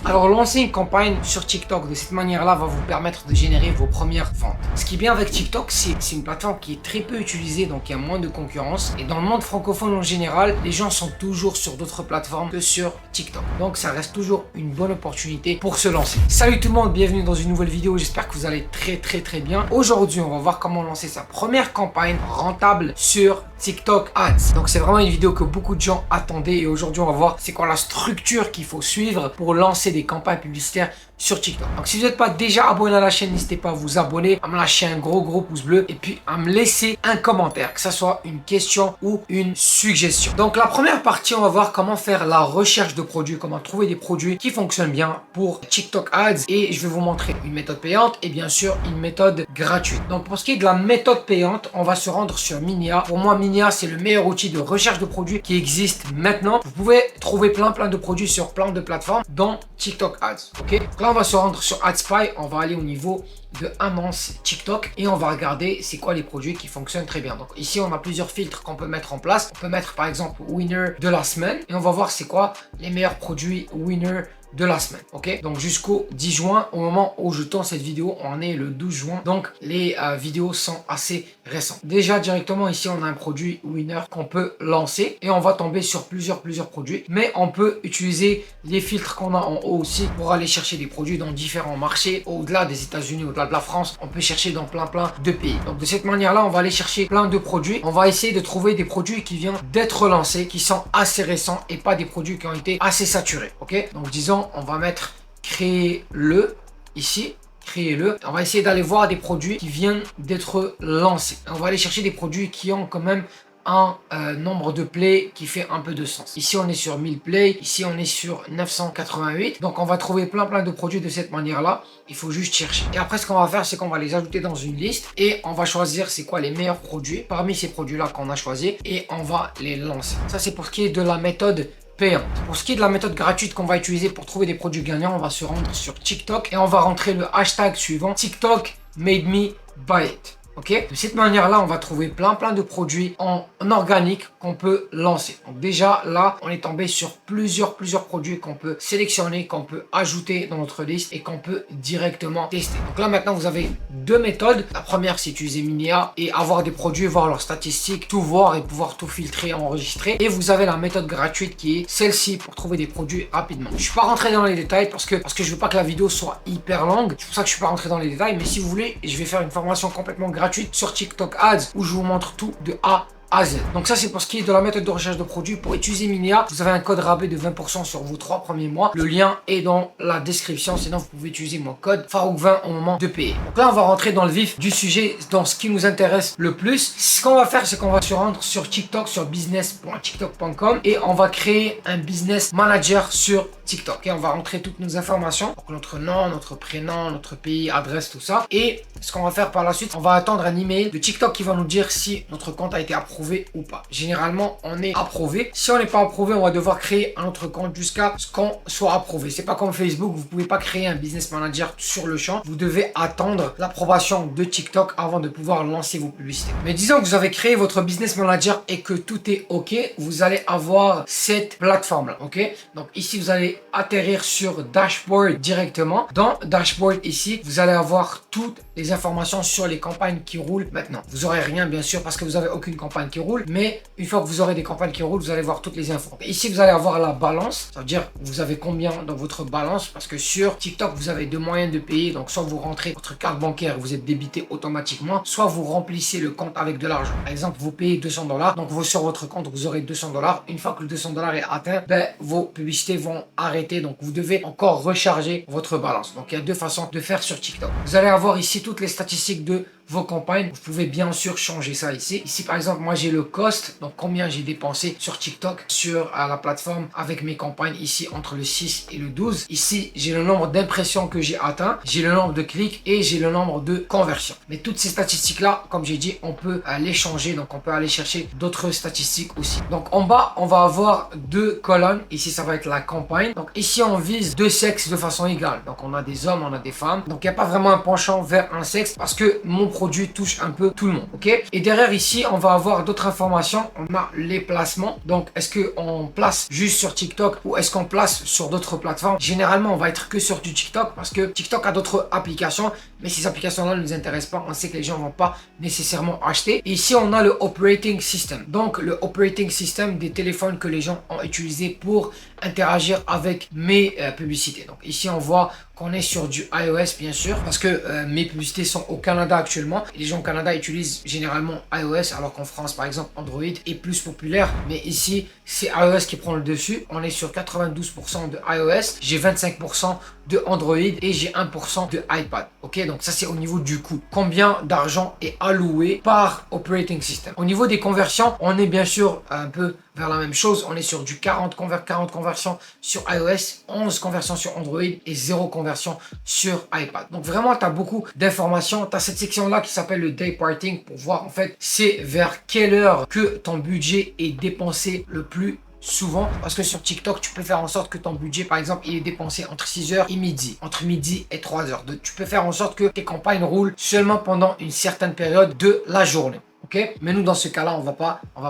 Alors, lancer une campagne sur TikTok de cette manière-là va vous permettre de générer vos premières ventes. Ce qui est bien avec TikTok, c'est une plateforme qui est très peu utilisée, donc il y a moins de concurrence. Et dans le monde francophone en général, les gens sont toujours sur d'autres plateformes que sur TikTok. Donc, ça reste toujours une bonne opportunité pour se lancer. Salut tout le monde, bienvenue dans une nouvelle vidéo. J'espère que vous allez très bien. Aujourd'hui, on va voir comment lancer sa première campagne rentable sur TikTok Ads. Donc, c'est vraiment une vidéo que beaucoup de gens attendaient. Et aujourd'hui, on va voir c'est quoi la structure qu'il faut suivre pour lancer des campagnes publicitaires sur TikTok. Donc si vous n'êtes pas déjà abonné à la chaîne, n'hésitez pas à vous abonner, à me lâcher un gros pouce bleu et puis à me laisser un commentaire, que ça soit une question ou une suggestion. Donc la première partie, on va voir comment faire la recherche de produits, comment trouver des produits qui fonctionnent bien pour TikTok Ads, et je vais vous montrer une méthode payante et bien sûr une méthode gratuite. Donc pour ce qui est de la méthode payante, on va se rendre sur Minia. Pour moi, Minia, c'est le meilleur outil de recherche de produits qui existe maintenant. Vous pouvez trouver plein de produits sur plein de plateformes dont TikTok Ads. Ok, donc là on va se rendre sur AdSpy, on va aller au niveau de annonce TikTok et on va regarder c'est quoi les produits qui fonctionnent très bien. Donc ici on a plusieurs filtres qu'on peut mettre en place. On peut mettre par exemple winner de la semaine et on va voir c'est quoi les meilleurs produits winner de la semaine. Ok, donc jusqu'au 10 juin, au moment où je tourne cette vidéo, on est le 12 juin, donc les vidéos sont assez récentes. Déjà directement ici on a un produit winner qu'on peut lancer et on va tomber sur plusieurs produits, mais on peut utiliser les filtres qu'on a en haut aussi pour aller chercher des produits dans différents marchés, au-delà des États-Unis, au-delà de la France. On peut chercher dans plein de pays. Donc de cette manière là on va aller chercher plein de produits. On va essayer de trouver des produits qui viennent d'être lancés, qui sont assez récents et pas des produits qui ont été assez saturés. Ok, donc disons on va mettre créer-le ici, créer-le. On va essayer d'aller voir des produits qui viennent d'être lancés. On va aller chercher des produits qui ont quand même un nombre de plays qui fait un peu de sens. Ici on est sur 1000 plays, ici on est sur 988. Donc on va trouver plein de produits de cette manière là. Il faut juste chercher. Et après ce qu'on va faire, c'est qu'on va les ajouter dans une liste et on va choisir c'est quoi les meilleurs produits parmi ces produits là qu'on a choisi et on va les lancer. Ça c'est pour ce qui est de la méthode payante. Pour ce qui est de la méthode gratuite qu'on va utiliser pour trouver des produits gagnants, on va se rendre sur TikTok et on va rentrer le hashtag suivant, TikTok made me buy it. Ok, de cette manière-là, on va trouver plein de produits en organique qu'on peut lancer. Donc déjà, là, on est tombé sur plusieurs produits qu'on peut sélectionner, qu'on peut ajouter dans notre liste et qu'on peut directement tester. Donc là, maintenant, vous avez deux méthodes. La première, c'est utiliser Minia et avoir des produits, voir leurs statistiques, tout voir et pouvoir tout filtrer, enregistrer. Et vous avez la méthode gratuite qui est celle-ci pour trouver des produits rapidement. Je suis pas rentré dans les détails parce que je veux pas que la vidéo soit hyper longue. C'est pour ça que je suis pas rentré dans les détails. Mais si vous voulez, je vais faire une formation complètement gratuite sur TikTok Ads où je vous montre tout de A à Z. Donc ça c'est pour ce qui est de la méthode de recherche de produits. Pour utiliser Minia, vous avez un code rabais de 20% sur vos 3 premiers mois. Le lien est dans la description. Sinon vous pouvez utiliser mon code Farouk20 au moment de payer. Donc là on va rentrer dans le vif du sujet, dans ce qui nous intéresse le plus. Ce qu'on va faire, c'est qu'on va se rendre sur TikTok, sur business.tiktok.com et on va créer un business manager sur TikTok. Et on va rentrer toutes nos informations, donc notre nom, notre prénom, notre pays, adresse, tout ça. Et ce qu'on va faire par la suite, on va attendre un email de TikTok qui va nous dire si notre compte a été approuvé ou pas. Généralement, on est approuvé. Si on n'est pas approuvé, on va devoir créer un autre compte jusqu'à ce qu'on soit approuvé. C'est pas comme Facebook, vous pouvez pas créer un business manager sur le champ. Vous devez attendre l'approbation de TikTok avant de pouvoir lancer vos publicités. Mais disons que vous avez créé votre business manager et que tout est OK, vous allez avoir cette plateforme-là. OK? Donc ici, vous allez atterrir sur Dashboard directement. Dans Dashboard ici, vous allez avoir toutes les informations sur les campagnes qui roulent maintenant. Vous aurez rien bien sûr parce que vous n'avez aucune campagne qui roule, mais une fois que vous aurez des campagnes qui roulent, vous allez voir toutes les infos. Ici, vous allez avoir la balance, ça veut dire vous avez combien dans votre balance parce que sur TikTok, vous avez deux moyens de payer. Donc soit vous rentrez votre carte bancaire, vous êtes débité automatiquement, soit vous remplissez le compte avec de l'argent. Par exemple, vous payez $200, donc sur votre compte, vous aurez $200. Une fois que le $200 est atteint, vos publicités vont arrêter. Donc vous devez encore recharger votre balance. Donc il y a deux façons de faire sur TikTok. Vous allez avoir ici toutes les statistiques de vos campagnes. Vous pouvez bien sûr changer ça ici. Ici par exemple, moi j'ai le cost, donc combien j'ai dépensé sur TikTok, sur la plateforme avec mes campagnes ici entre le 6 et le 12. Ici j'ai le nombre d'impressions que j'ai atteint, j'ai le nombre de clics et j'ai le nombre de conversions. Mais toutes ces statistiques là, comme j'ai dit, on peut les changer, donc on peut aller chercher d'autres statistiques aussi. Donc en bas, on va avoir deux colonnes. Ici ça va être la campagne. Donc ici on vise deux sexes de façon égale. Donc on a des hommes, on a des femmes. Donc il n'y a pas vraiment un penchant vers un sexe parce que mon produit touche un peu tout le monde, ok? Et derrière ici, on va avoir d'autres informations. On a les placements. Donc, est-ce qu'on place juste sur TikTok ou est-ce qu'on place sur d'autres plateformes? Généralement, on va être que sur du TikTok parce que TikTok a d'autres applications, mais ces applications-là ne nous intéressent pas. On sait que les gens ne vont pas nécessairement acheter. Et ici, on a le operating system. Donc, le operating system des téléphones que les gens ont utilisé pour interagir avec mes publicités. Donc, ici, on voit qu'on est sur du iOS bien sûr parce que mes publicités sont au Canada actuellement et les gens au Canada utilisent généralement iOS alors qu'en France par exemple Android est plus populaire, mais ici c'est iOS qui prend le dessus. On est sur 92% de iOS, j'ai 25% de Android et j'ai 1% de iPad. Ok, donc ça c'est au niveau du coût. Combien d'argent est alloué par operating system? Au niveau des conversions, on est bien sûr un peu vers la même chose. On est sur du 40 conversions sur iOS, 11 conversions sur Android et 0 conversion sur iPad. Donc vraiment, tu as beaucoup d'informations. Tu as cette section-là qui s'appelle le day parting pour voir en fait c'est vers quelle heure que ton budget est dépensé le plus souvent, parce que sur TikTok, tu peux faire en sorte que ton budget, par exemple, il est dépensé entre 6h et midi, entre midi et 3h. Tu peux faire en sorte que tes campagnes roulent seulement pendant une certaine période de la journée. Ok, mais nous dans ce cas-là, on va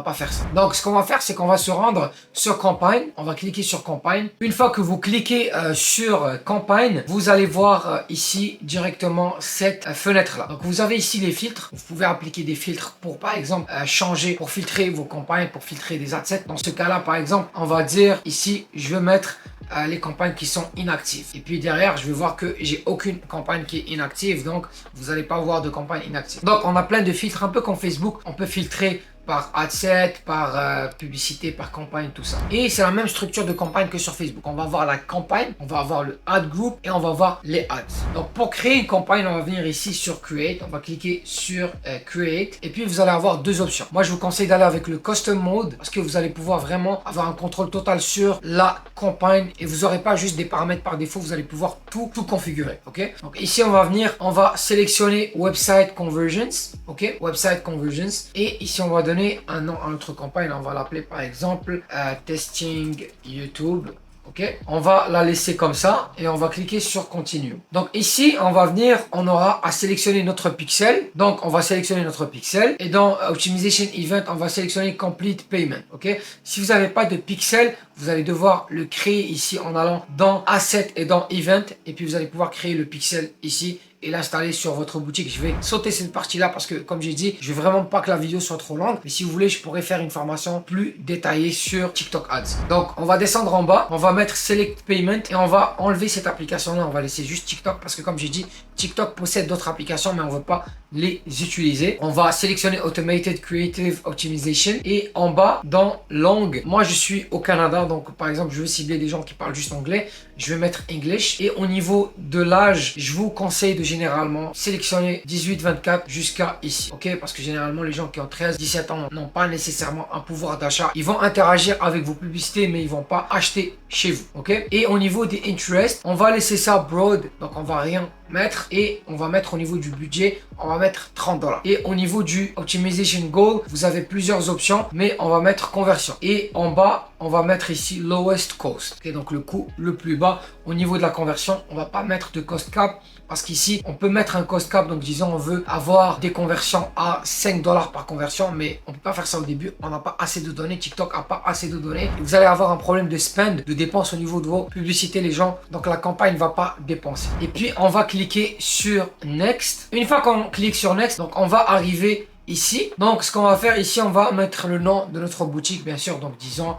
pas faire ça. Donc ce qu'on va faire, c'est qu'on va se rendre sur campagne. On va cliquer sur campagne. Une fois que vous cliquez sur campagne, vous allez voir ici directement cette fenêtre-là. Donc vous avez ici les filtres. Vous pouvez appliquer des filtres pour par exemple changer, pour filtrer vos campagnes, pour filtrer des adsets. Dans ce cas-là, par exemple, on va dire ici, je veux mettre les campagnes qui sont inactives. Et puis derrière, je vais voir que j'ai aucune campagne qui est inactive. Donc, vous n'allez pas voir de campagne inactive. Donc, on a plein de filtres, un peu comme Facebook. On peut filtrer par adset, par publicité, par campagne, tout ça. Et c'est la même structure de campagne que sur Facebook. On va avoir la campagne, on va avoir le ad group et on va avoir les ads. Donc pour créer une campagne, on va venir ici sur Create. On va cliquer sur Create et puis vous allez avoir deux options. Moi, je vous conseille d'aller avec le Custom Mode parce que vous allez pouvoir vraiment avoir un contrôle total sur la campagne et vous n'aurez pas juste des paramètres par défaut. Vous allez pouvoir tout configurer. Ok. Donc ici, on va venir, on va sélectionner Website Conversions. Ok. Website Conversions et ici, on va donner un nom à notre campagne. On va l'appeler par exemple Testing YouTube. Ok, on va la laisser comme ça et on va cliquer sur Continue. Donc ici, on va venir, on aura à sélectionner notre pixel. Donc on va sélectionner notre pixel et dans Optimization Event, on va sélectionner Complete Payment. Ok, si vous n'avez pas de pixel, vous allez devoir le créer ici en allant dans Asset et dans Event et puis vous allez pouvoir créer le pixel ici et l'installer sur votre boutique. Je vais sauter cette partie-là parce que, comme j'ai dit, je veux vraiment pas que la vidéo soit trop longue. Mais si vous voulez, je pourrais faire une formation plus détaillée sur TikTok Ads. Donc, on va descendre en bas, on va mettre Select Payment et on va enlever cette application-là. On va laisser juste TikTok parce que, comme j'ai dit, TikTok possède d'autres applications, mais on veut pas les utiliser. On va sélectionner Automated Creative Optimization et en bas, dans langue, moi, je suis au Canada. Donc, par exemple, je veux cibler des gens qui parlent juste anglais. Je vais mettre English. Et au niveau de l'âge, je vous conseille de généralement sélectionner 18-24 jusqu'à ici. Ok, parce que généralement, les gens qui ont 13-17 ans n'ont pas nécessairement un pouvoir d'achat. Ils vont interagir avec vos publicités, mais ils vont pas acheter chez vous. Ok, et au niveau des interests, on va laisser ça broad. Donc, on va rien mettre et on va mettre au niveau du budget, on va mettre $30. Et au niveau du Optimization Goal, vous avez plusieurs options, mais on va mettre conversion. Et en bas, on va mettre ici lowest cost. Okay, donc le coût le plus bas au niveau de la conversion. On va pas mettre de cost cap parce qu'ici, on peut mettre un cost cap. Donc disons, on veut avoir des conversions à $5 par conversion, mais on peut pas faire ça au début. On n'a pas assez de données. TikTok a pas assez de données. Et vous allez avoir un problème de spend, de dépenses au niveau de vos publicités, les gens. Donc la campagne ne va pas dépenser. Et puis, on va cliquer sur Next. Une fois qu'on clique sur Next, donc on va arriver ici. Donc ce qu'on va faire ici, on va mettre le nom de notre boutique, bien sûr. Donc disons,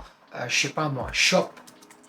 je sais pas moi, Shop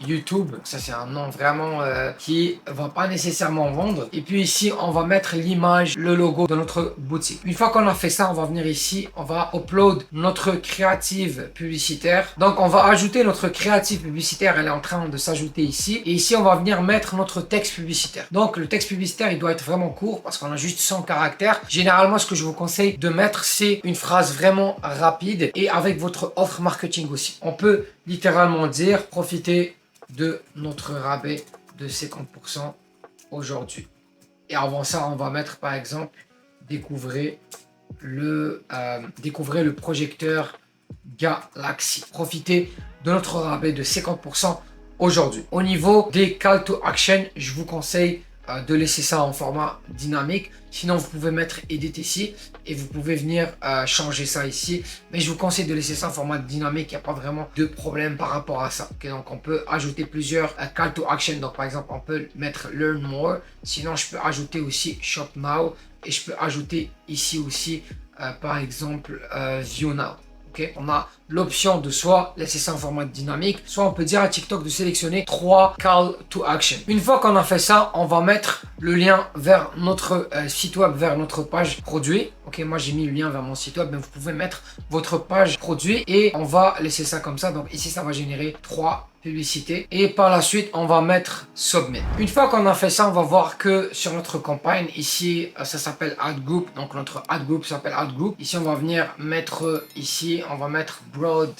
YouTube. Ça c'est un nom vraiment qui va pas nécessairement vendre. Et puis ici, on va mettre l'image, le logo de notre boutique. Une fois qu'on a fait ça, on va venir ici, on va upload notre créative publicitaire. Donc on va ajouter notre créative publicitaire, elle est en train de s'ajouter ici. Et ici, on va venir mettre notre texte publicitaire. Donc le texte publicitaire, il doit être vraiment court parce qu'on a juste 100 caractères. Généralement, ce que je vous conseille de mettre, c'est une phrase vraiment rapide et avec votre offre marketing aussi. On peut littéralement dire, profitez de notre rabais de 50% aujourd'hui. Et avant ça, on va mettre par exemple découvrez le projecteur Galaxy. Profitez de notre rabais de 50% aujourd'hui. Au niveau des call to action, je vous conseille de laisser ça en format dynamique. Sinon, vous pouvez mettre Edit ici et vous pouvez venir changer ça ici. Mais je vous conseille de laisser ça en format dynamique. Il n'y a pas vraiment de problème par rapport à ça. Okay, donc, on peut ajouter plusieurs call to action. Donc, par exemple, on peut mettre Learn More. Sinon, je peux ajouter aussi Shop Now. Et je peux ajouter ici aussi, par exemple, View Now. Okay, on a l'option de soit laisser ça en format dynamique, soit on peut dire à TikTok de sélectionner 3 call to action. Une fois qu'on a fait ça, on va mettre le lien vers notre site web, vers notre page produit. Ok, moi j'ai mis le lien vers mon site web, mais vous pouvez mettre votre page produit et on va laisser ça comme ça. Donc ici, ça va générer 3 publicités et par la suite, on va mettre Submit. Une fois qu'on a fait ça, on va voir que sur notre campagne, ici, ça s'appelle Ad Group. Donc notre Ad Group s'appelle Ad Group. Ici, on va venir mettre ici, on va mettre Broad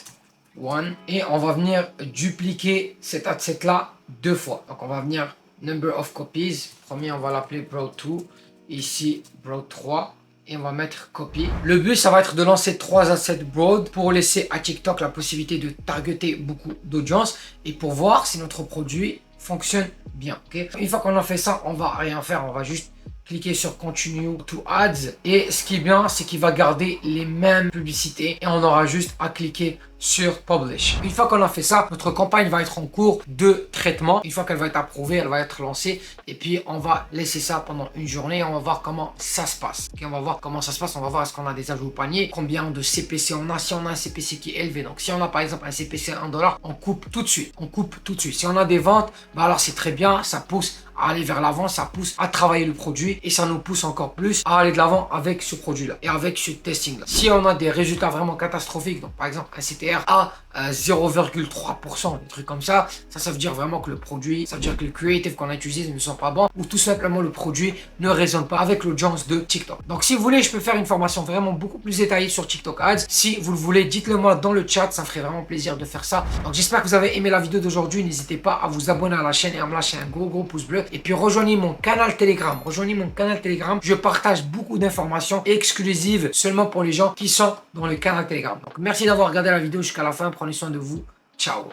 One et on va venir dupliquer cet ad set là 2 fois. Donc on va venir Number of Copies. Premier, on va l'appeler Broad 2. Ici, Broad 3. Et on va mettre copy. Le but, ça va être de lancer 3 assets broad pour laisser à TikTok la possibilité de targeter beaucoup d'audience et pour voir si notre produit fonctionne bien. Okay? Une fois qu'on a fait ça, on va rien faire. On va juste cliquer sur Continue to Ads. Et ce qui est bien, c'est qu'il va garder les mêmes publicités et on aura juste à cliquer sur Publish. Une fois qu'on a fait ça, notre campagne va être en cours de traitement. Une fois qu'elle va être approuvée, elle va être lancée. Et puis, on va laisser ça pendant une journée. On va voir comment ça se passe. Okay, on va voir comment ça se passe. On va voir est-ce qu'on a des ajouts au panier, combien de CPC on a. Si on a un CPC qui est élevé, donc si on a par exemple un CPC à 1$, on coupe tout de suite. On coupe tout de suite. Si on a des ventes, bah alors c'est très bien. Ça pousse à aller vers l'avant, ça pousse à travailler le produit et ça nous pousse encore plus à aller de l'avant avec ce produit-là et avec ce testing-là. Si on a des résultats vraiment catastrophiques, donc par exemple un CTR à 0,3%, des trucs comme ça, ça veut dire vraiment que le produit, ça veut dire que le creative qu'on a utilisé ne sont pas bons ou tout simplement le produit ne résonne pas avec l'audience de TikTok. Donc si vous voulez, je peux faire une formation vraiment beaucoup plus détaillée sur TikTok Ads. Si vous le voulez, dites-le moi dans le chat, ça me ferait vraiment plaisir de faire ça. Donc j'espère que vous avez aimé la vidéo d'aujourd'hui. N'hésitez pas à vous abonner à la chaîne et à me lâcher un gros pouce bleu. Et puis rejoignez mon canal Telegram. Rejoignez mon canal Telegram. Je partage beaucoup d'informations exclusives seulement pour les gens qui sont dans le canal Telegram. Donc merci d'avoir regardé la vidéo jusqu'à la fin. Prenez soin de vous. Ciao.